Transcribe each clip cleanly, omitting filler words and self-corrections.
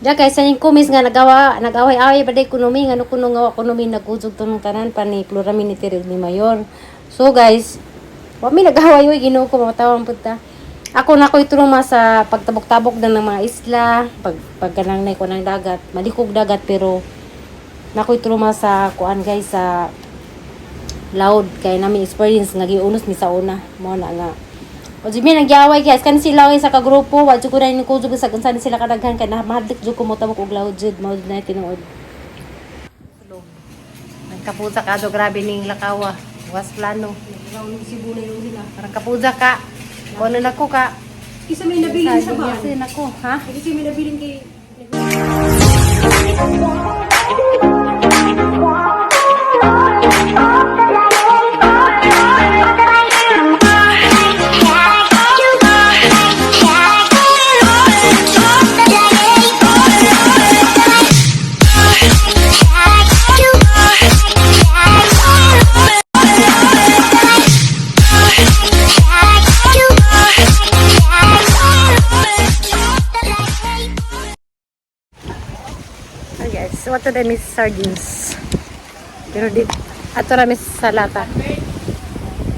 Diya kay sa yung kumis nga nag-away-away ba day kunumi nga kuno nga kunumi naguzog tunong tanan pa ni Floramin ni Tiril ni Mayor. So guys, wa mi nag-away oy Ginoo ko matawang pud ta. Ako na ko'y truma sa pagtabok-tabok ng mga isla, pagkanang nay ko ng dagat, malikog dagat pero nako'y truma sa kuan guys sa loud kay nami experience nga giunos mi sa una mo na nga. O jimi nagyaway guys kan sila sa kagrupo wa jud ko na ni ko jud sa unsa sila kadaghan kay na mahadlik jud ko mo tabok og loud jud mao na tinuod. Nagkapuza ka do grabe ning lakawa. Was plano. Cebu na yung nila. Parang kapuza ka. Kuno nako ka. Isa may nabilin sa bahay. Kasi nako, ha? Kasi may nabilin kay... Yes, what to them is sardines. Pero di, ato na miss sa lata.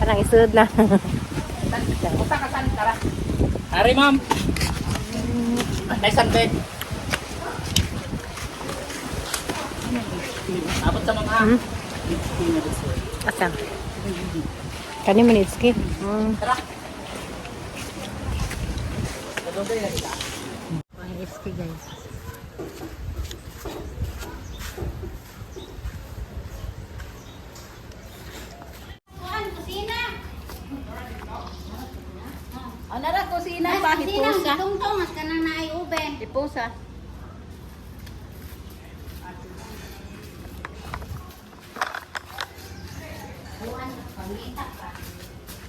Parang isunod na. Punta ka saan, tara. Ari, ma'am. Nice and bed. Abot sa mga. Asang. Kani manitski. Tara. Ang iski guys. Ano na, kusina pa, hipusa. Tungtong, mas ka nang naiuben. Hipusa.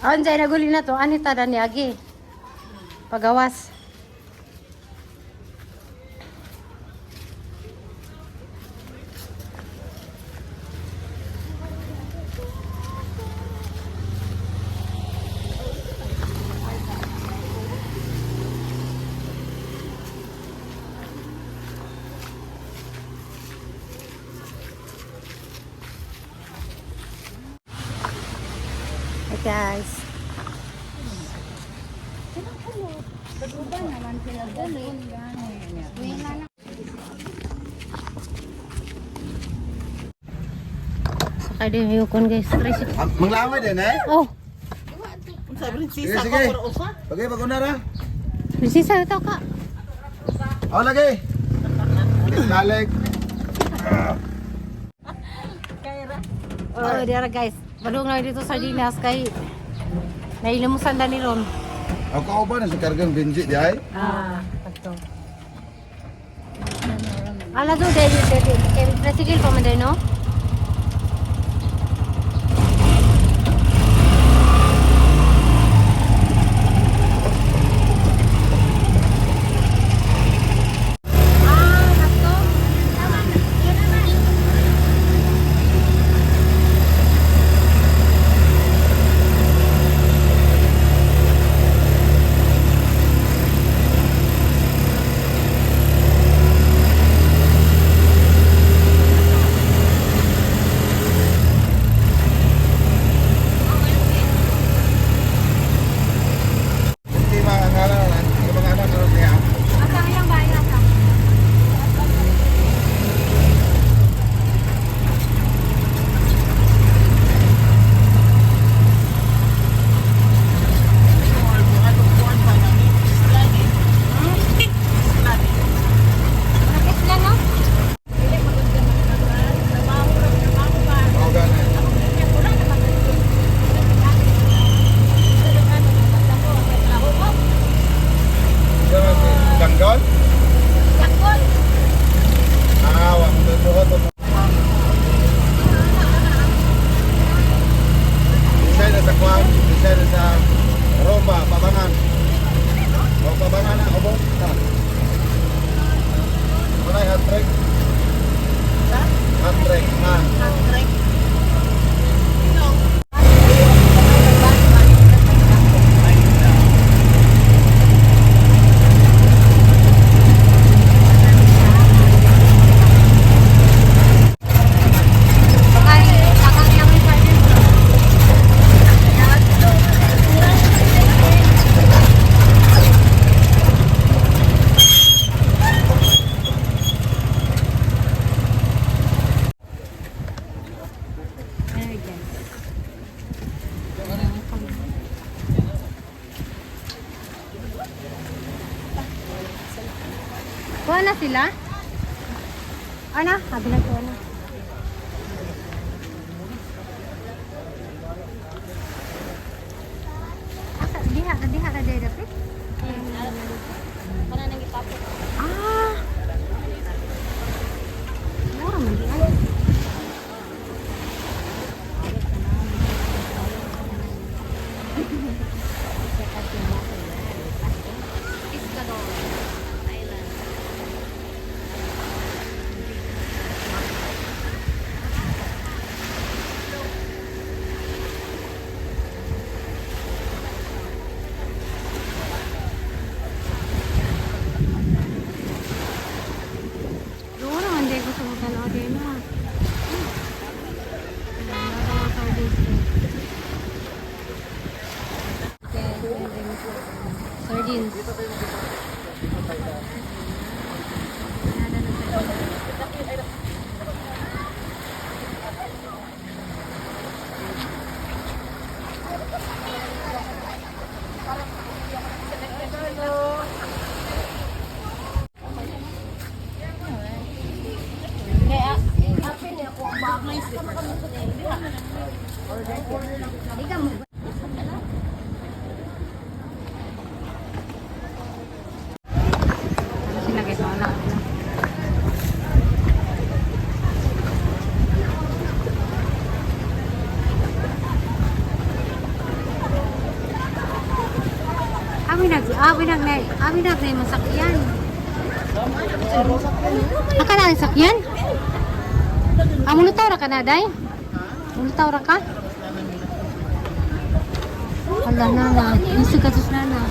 Anjay naguli na to. Anita dan ni agi. Pagawas. Hey guys. Sakay din yung kon guys. Manglamay din eh? Oh, Sige, sige. Bagay, baguna ra. bisisa ito ka. O, lagi. Balik. Oh, diara guys. Balong na dito sa Sardinas kay nailimusan na ni Ron. Ako ako ba na sa kargang Benji di ay? Ito. Ala do dahil kay tricycle pa man no? Kuha na sila? Ano? Sabi lang kuha na. Diha na dahil dapit? Para nang ipapot. Ah! Mura man di ay. Pescador. Island. Doon naman di gusto mo tanaw din na. Sardines. Kaya, apin niya kung bakit. Ikaw mo. Sila guys, wala. Abi nag na yung sakyan. Aka na ang sakyan? Mulutaw ra ka na, day? Mulutaw ra ka? Hala na na. Gusto ka sus na na.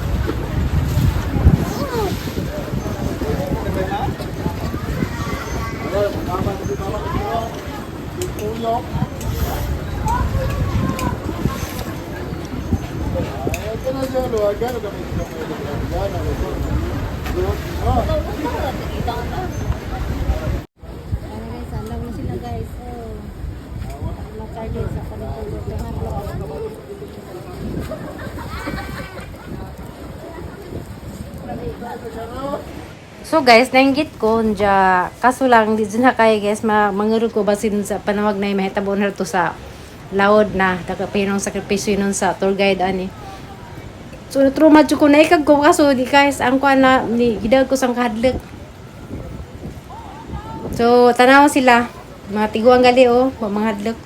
Guys, alam mo sila guys. Makardi sa panitulog. So guys, nainggit ko nja kaso lang di na kay guys mangurog ko basin sa panawag na mahitabo na to sa laod na pinong sakripisyo nun sa tour guide ani. So trauma jud ko na ikag ko kaso di guys ang kuan na ni gidag ko sang kahadlok. So tanaw sila mga tiguang gali mga hadlok.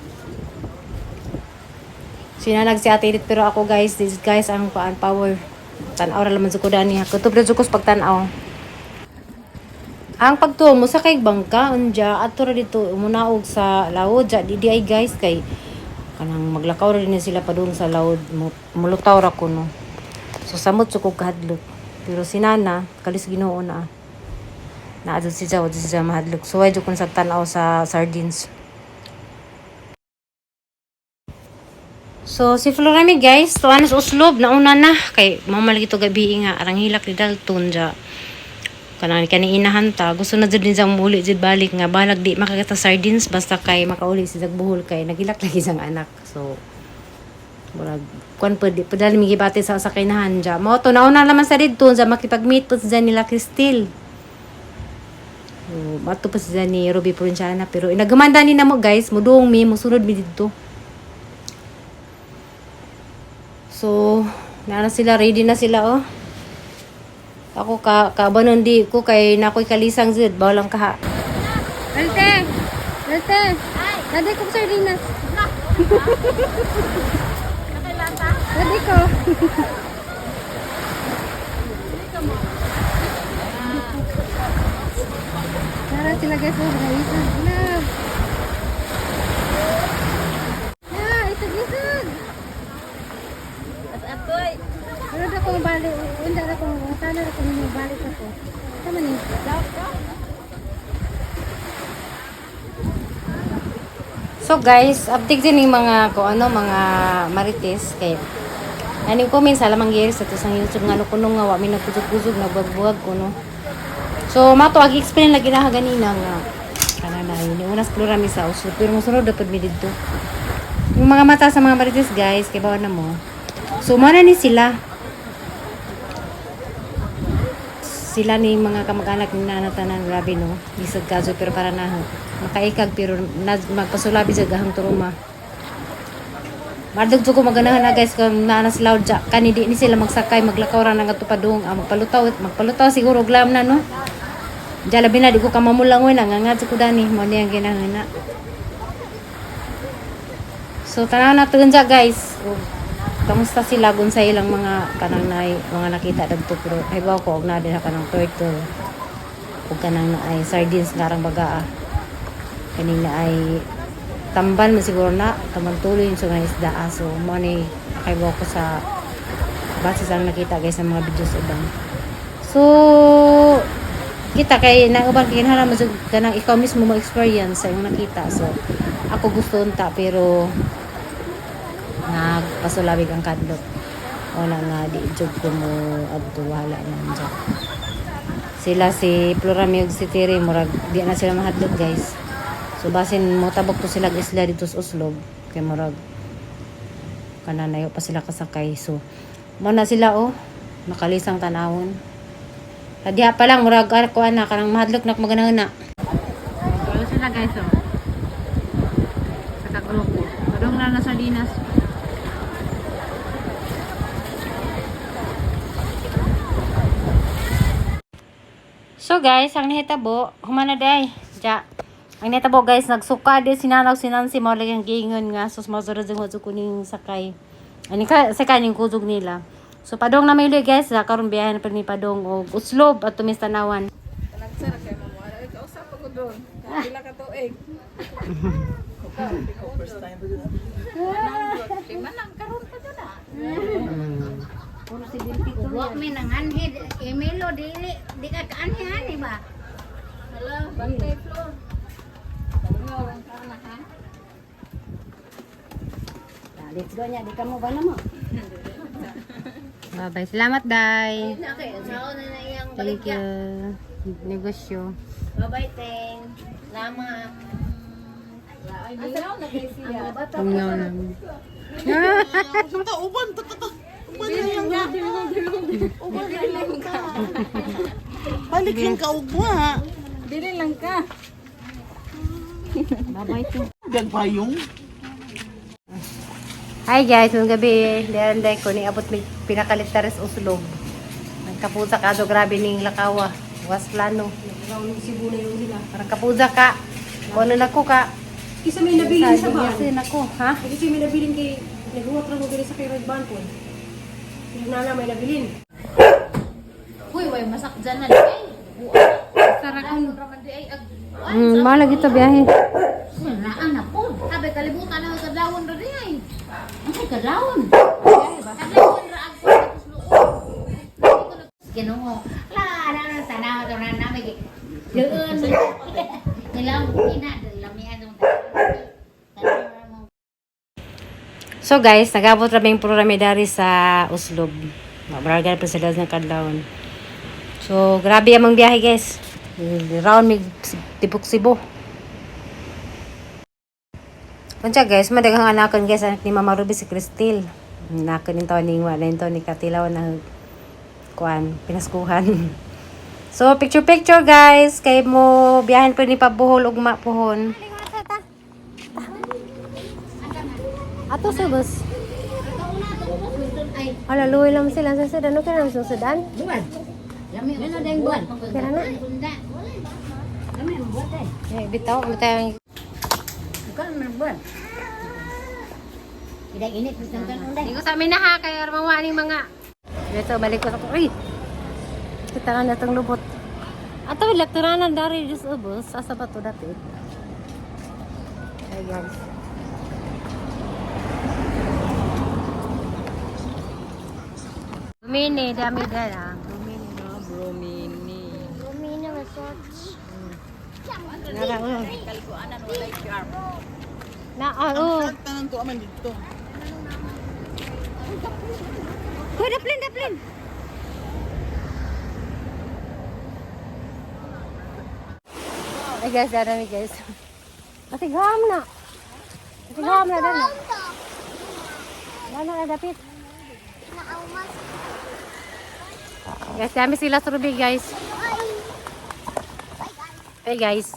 Sinanag si ate dit pero ako guys this guys ang kuan power. Tanaw ra laman jud ko dani ha. Kutob ra jud ko sa pagtanaw. Ang pagtuo mo sa kay bangka unja adto ra dito umunaog sa laod ja di ay guys kay kanang maglakaw ra din sila padung sa laod mulutaw ra kuno. So samot ko kahadlok. Pero si Nana kalis Ginoo na. Naadto si Jaw si Jaw mahadlok. So ay jud kun sa tan-aw sa sardines. So si Florami guys, tuan sa uslob nauna na kay mamalagi to gabi nga arang hilak ni Dalton ja. Kanang kaniinahan ta gusto na jud ni jang muli jud balik nga balag di makakita sardines basta kay makauli si Dagbuhol kay nagilak lagi sang anak. So murag kuan pwede padali mi gibati sa sakinahan ja. Mao to nauna naman sa didto ja makipag-meet po sa nila Cristil. So mato pa sa ni Ruby Provinciana pero inagamanda ni namo guys mudong mi musunod mi didto. So na sila ready na sila Ako kabanon di ko kay nakoy kalisang zid bawlang kaha. Alte. Dadi ko sardinas. Dadi ko. Tara sila guys isa. Isag. Atoy. Ano na kung balik, hindi na kung sana na kung balik ako. Tama ni. So guys, update din yung mga mga marites kay aning comment sa lamang giri sa to sang YouTube nga kuno nga wa mi nagkusog-kusog na buwag kuno. So mato agi explain lagi na ganina nga kanana yun una explore mi sa uso pero musunod dapat mi didto. Yung mga mata sa mga marites guys kay bawa na mo. So mo na ni sila. sila ni mga kamag-anak ni nanatanan, grabe no. Bisag kaso pero para na makaikag pero magpasulabi sa gahang turuma. Mardog ko maganahan na guys kung naanas loud ja kanidi ni sila magsakay maglakaw ra nang atupadung magpalutaw siguro glam na no. Diya labi na di ko kamamulangoy nangangat sa kudani mo niyang ginahana. So tanaw na to dyan guys. Kamusta sila gun sa ilang mga kanang mga nakita dagto pero ay baw ko og na din kanang turtle ug kanang ay sardines ngarang bagaa kanina ay tamban mo siguro na tamang tuloy yung mga isda so mo ni kaibaw ko sa base sa nakita guys sa mga videos ubang so kita kay nauban kinahanglan mo kanang ikaw mismo mo experience sa imong nakita so ako gusto unta pero nagpasulabig ang kadlok wala nga di jud ko mo adto wala na dyan sila si Florami ug si Tiri murag di na sila mahadlok guys so basin mo tabok to sila isla dito sa Uslob kay murag kananayo pa sila kasakay so mo na sila nakalisang tanawon diha pa lang murag ko ana kanang mahadlok nak maganahana pero sila guys sa kagrupo kadong na sa dinas. So guys, ang nahitabo, humana day. Ja. Ang nahitabo guys, nagsuka din sinanaw sinansi mo lang yung gingon nga sus mazura jeng wajud kuning sakay. Ani ka sa kaning kuzog nila. So padong na may guys, karon biyahe pa ni padong og Uslob at Tumistanawan. Nagsara kay mo wala ka usap ko doon. Pila ka tuig. First time ba doon? Lima lang karon pa doon ah. Puro si Bilpito. Huwag may nanganhid. Emelo, di ka kaanhi-ani ba? Hala, bantay floor. Ngawang ka na ha? Let's go niya. Di ka mo ba naman? Bye-bye. Salamat, day. Okay, sao na na iyang Thank baligya. you. Negosyo. Bye-bye, Teng. Lama. Ay, bilaw na kay siya. Tungaw namin. Balik lang ka ugma. Dili lang ka. Bye-bye, to. Gan payong. Hi guys, ngayong gabi, day ko ni abot mi pinakalit sa Uslob. Nagkapuza ka do grabe ning lakawa. Was plano. Nagawa ng Cebu na yung nila. Parang kapuza ka. Kuno na ko ka. Kisa may nabilin sa van. Kasi nako, ha? Kasi may nabilin kay naghuwat lang mo diri sa kay Red Van po. Yung nana may nabilin. Uy, way masak dyan na lang. Sarakon. Malag ito biyahe. Naan na po. Sabi, kalibutan na sa dawon na rin ay. Ang may kadawon. Kadawon ra ako. Tapos noon. Ginungo. Ala na tanaw to na namin. Doon. Nilang ina. Lamihan ng So guys, nagabot raming programa dari sa Uslob. Mabaragan pa sila ng kadlawon. So, grabe amang biyahe guys. Round mig tipok Cebu. Kunsa guys, madagang anakan guys anak ni Mama Ruby si Cristel. Nakan ni Tony wa na ni Katilaw na kuan pinaskuhan. So, picture guys, kay mo biyahen pa ni pabuhol ug mapuhon. Ato sa bus. Ala luwi lang sila sa sedan no kana sa sedan. buwan. Lami na ding buwan. Kira na. Lami ang buwan eh. Bitaw ang Bukan man buwan. Tidak init bisang kan unday. Hindi ko sa amin na ha, kaya mawa ni mga. Dito, balik ko sa ko. Uy! Kita na itong lubot. Ato, elekturanan dari Diyos ubos. Asa ba ito dati? Ay, guys. Bromini, dami gala. Bromini, no? Bromini. Bumina resorts. Nara, Kalikuanan wala charm. Na, oh. Tanan to aman dito. Uy, daplin. Ay guys, dami guys. Matigam na. Matigam na dana. Dana na dapit. Guys, dami sila sa Ruby, guys. Hey, guys.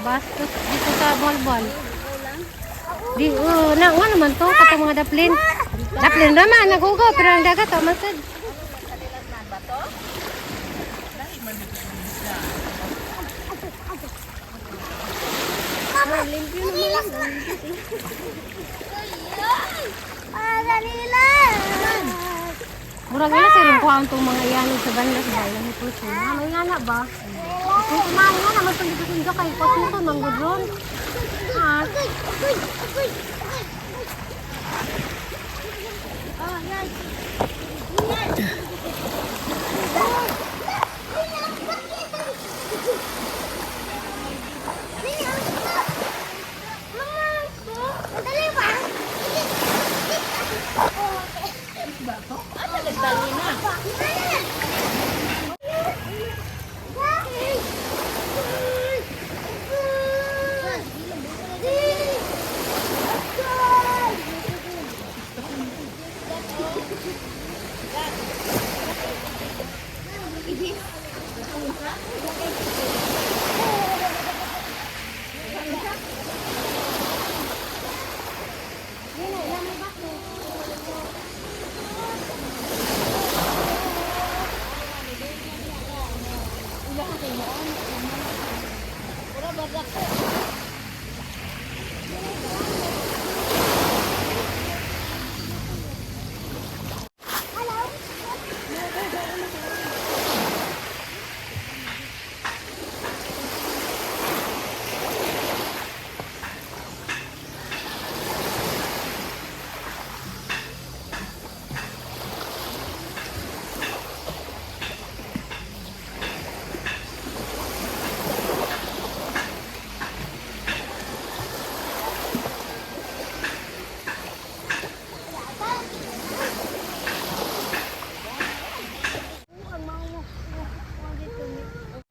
Bastos dito sa Bolbol. Di na nga naman to katong mga daplin. Daplin ra man nagugo pero ang dagat oh masad. Limpyo naman. Dalila. Murag na sa rin ko ang itong mga iyan sa banda sa bayan ni Puso. Ano nga na ba? Kung kumain nga naman itong dito singa kay Puso ng gudron. Ah.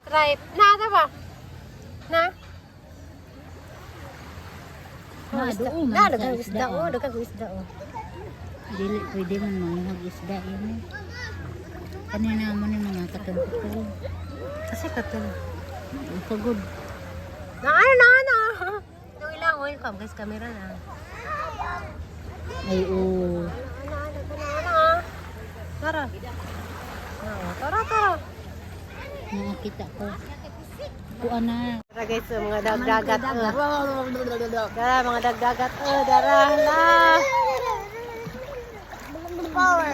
Right. Na, ata ba? Na? Dagang isda oh, dagang isda oh. Dili pwede man manguhag isda yun eh. Kanina mo ni mga katulog-katulog. Kasi katul. Pagod. Na ano. Yung ilang welcome guys, camera na. Ay oo. Tara. Tara. Nakakita ko. Kuan na. Tara guys, mga dagdagat. Tara, mga dagdagat. Tara, la. Power.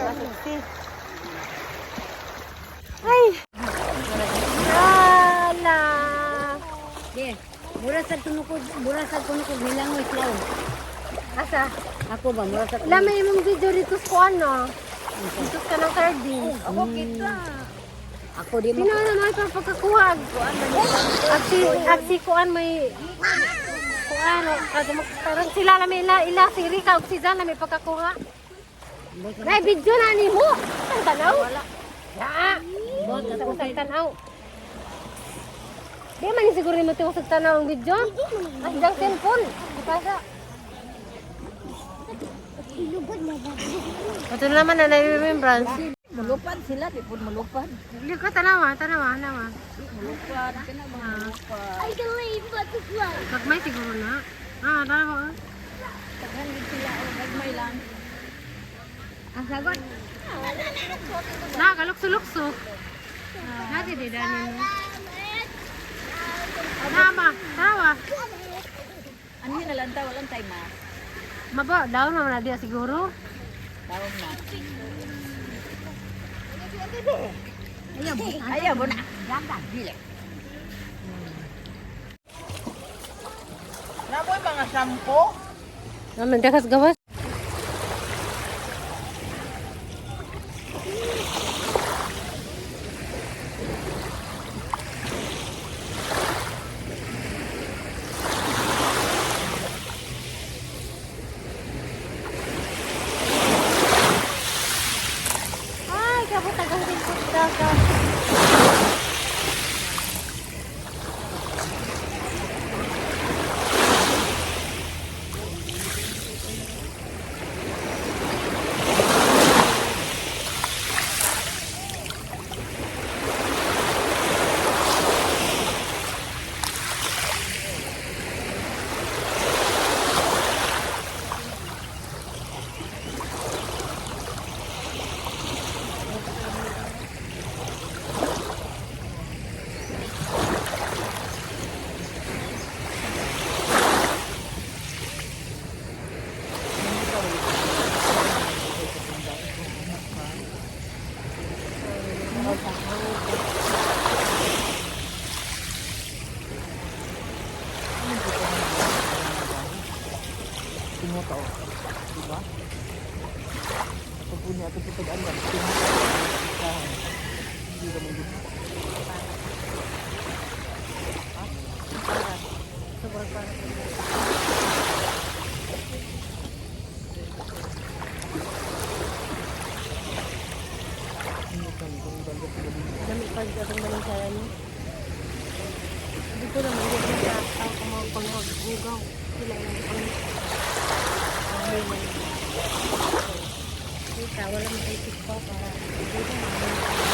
Ay. Ala. Di Burasag tunukod nilang mo islaw. Asa? Ako ba, burasag Lamay mong video dito sa ano? Dito ka ng carding. Ako kita. Ako di mo. Sino naman pa pagkakuhag? Aksi kuan may kuan. Parang sila na may ila siri ka og si Jan na may pagkakuha. Nay video na ni mo. Ang tanaw. Wala. Ya. Bot sa tanaw. Di man ni siguro mo tuwa sa tanaw ang video. Ang jang cellphone. Di pa sa. Ito na naman na remembrance. Mulupad sila, di po mulupad. Hindi ka tanawa. Mulupad, ka na mga mulupad. Kagmay siguro na. Tanawa. Taghan din sila, o gagmay lang. Ang sagot. Kalukso-lukso. Nati di dani mo. Tanawa. Ano yun nalanta, walang time ma. Maba, daw naman na diya siguro. Tawag na. Ayaw mo na. Namoy mga shampoo. Naman, dakas gawas. Ay, kabutagang din po dagat. Dami pa dito ang balinsara niya. Hindi ko naman dito sa tao kumawag gugaw. Sila yung kita, wala mo isip ko para dito naman.